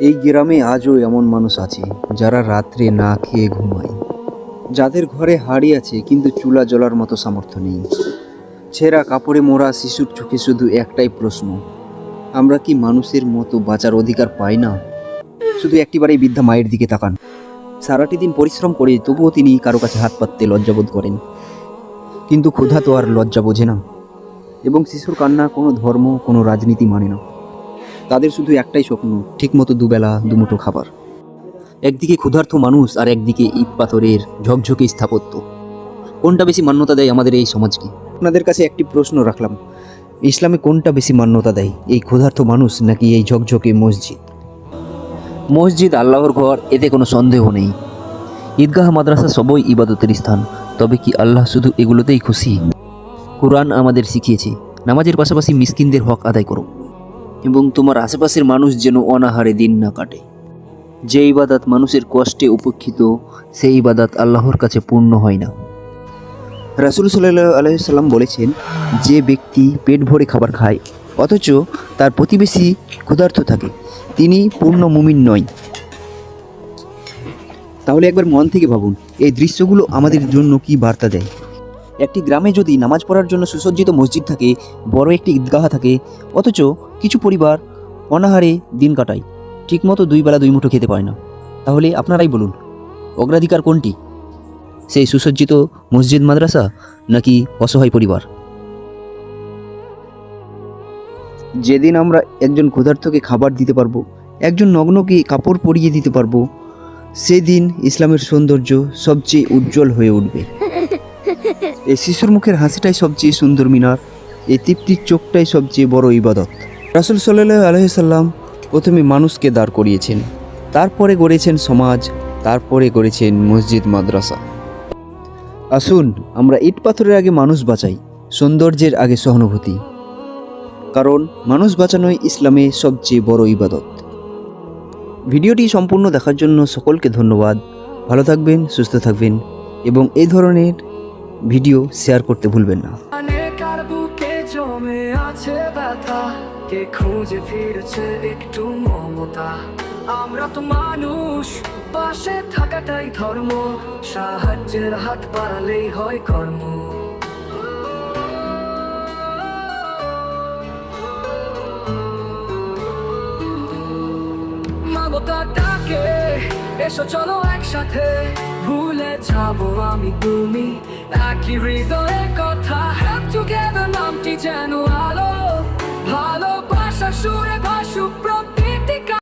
এই গ্রামে আজও এমন মানুষ আছে যারা রাত্রে না খেয়ে ঘুমায়, যাদের ঘরে হাঁড়ি আছে কিন্তু চুলা জ্বলার মতো সামর্থ্য নেই। ছেঁড়া কাপড়ে মোড়া শিশুর চোখে শুধু একটাই প্রশ্ন, আমরা কি মানুষের মতো বাঁচার অধিকার পাই না? শুধু একটিবারেই বৃদ্ধা মায়ের দিকে তাকান। সারাটি দিন পরিশ্রম করে তবুও তিনি কারো কাছে হাত পাততে লজ্জাবোধ করেন, কিন্তু ক্ষুধা তো আর লজ্জা বোঝে না। এবং শিশুর কান্না কোনো ধর্ম, কোনো রাজনীতি মানে না। তাদের শুধু একটাই স্বপ্ন, ঠিকমতো দুবেলা দুমুঠো খাবার। একদিকে ক্ষুধার্ত মানুষ আর একদিকে ইট পাথরের ঝকঝকে স্থাপত্য। কোনটা বেশি মান্যতা দেয় আমাদের এই সমাজকে? আপনাদের কাছে একটি প্রশ্ন রাখলাম, ইসলামে কোনটা বেশি মান্যতা দেয়, এই ক্ষুধার্ত মানুষ নাকি এই ঝকঝকে মসজিদ? মসজিদ আল্লাহর ঘর, এতে কোনো সন্দেহ নেই। ঈদগাহ, মাদ্রাসা সবই ইবাদতের স্থান। তবে কি আল্লাহ শুধু এগুলোতেই খুশি? কুরআন আমাদের শিখিয়েছে, নামাজের পাশাপাশি মিসকিনদের হক আদায় করো এবং তোমার আশেপাশের মানুষ যেন অনাহারে দিন না কাটে। যে ইবাদত মানুষের কষ্টে উপেক্ষিত, সেই ইবাদত আল্লাহর কাছে পূর্ণ হয় না। রাসূল সাল্লাল্লাহু আলাইহি সাল্লাম বলেছেন, যে ব্যক্তি পেট ভরে খাবার খায় অথচ তার প্রতিবেশী ক্ষুধার্ত থাকে, তিনি পূর্ণ মুমিন নয়। তাহলে একবার মন থেকে ভাবুন, এই দৃশ্যগুলো আমাদের জন্য কি বার্তা দেয়? একটি গ্রামে যদি নামাজ পড়ার জন্য সুসজ্জিত মসজিদ থাকে, বড় একটি ঈদগাহ থাকে, অথচ কিছু পরিবার অনাহারে দিন কাটায়, ঠিকমতো দুই বেলা দুই মুঠো খেতে পায় না, তাহলে আপনারাই বলুন অগ্রাধিকার কোনটি? সেই সুসজ্জিত মসজিদ, মাদ্রাসা, নাকি অসহায় পরিবার? যেদিন আমরা একজন ক্ষুধার্তকে খাবার দিতে পারবো, একজন নগ্নকে কাপড় পরিয়ে দিতে পারবো, সেদিন ইসলামের সৌন্দর্য সবচেয়ে উজ্জ্বল হয়ে উঠবে। এই শিশুর মুখের হাসিটাই সবচেয়ে সুন্দর মিনার, এই তৃপ্তির চোখটাই সবচেয়ে বড় ইবাদত। রাসূল সাল্লাল্লাহু আলাইহি সাল্লাম প্রথমে মানুষকে দাঁড় করিয়েছেন, তারপরে গড়েছেন সমাজ, তারপরে গড়েছেন মসজিদ, মাদ্রাসা। আসুন আমরা ইট পাথরের আগে মানুষ বাঁচাই, সৌন্দর্যের আগে সহানুভূতি, কারণ মানুষ বাঁচানোই ইসলামে সবচেয়ে বড় ইবাদত। ভিডিওটি সম্পূর্ণ দেখার জন্য সকলকে ধন্যবাদ। ভালো থাকবেন, সুস্থ থাকবেন এবং এই ধরনের ভিডিও শেয়ার করতে ভুলবেন না। জমে আছে ব্যথা, কে খুঁজে ফিরছে একটু মমতা। আমরা তো মানুষ, পাশে থাকাটাই ধর্ম, সাহায্যের হাত বাড়ালেই হয় কর্ম। মানবতাটাকে এসো চলো একসাথে, ভুলে যাবো আমি তুমি একই হৃদয়ে কথা। Help together নামটি যেন আলো, ভালোবাসা সুরে ভাসুক।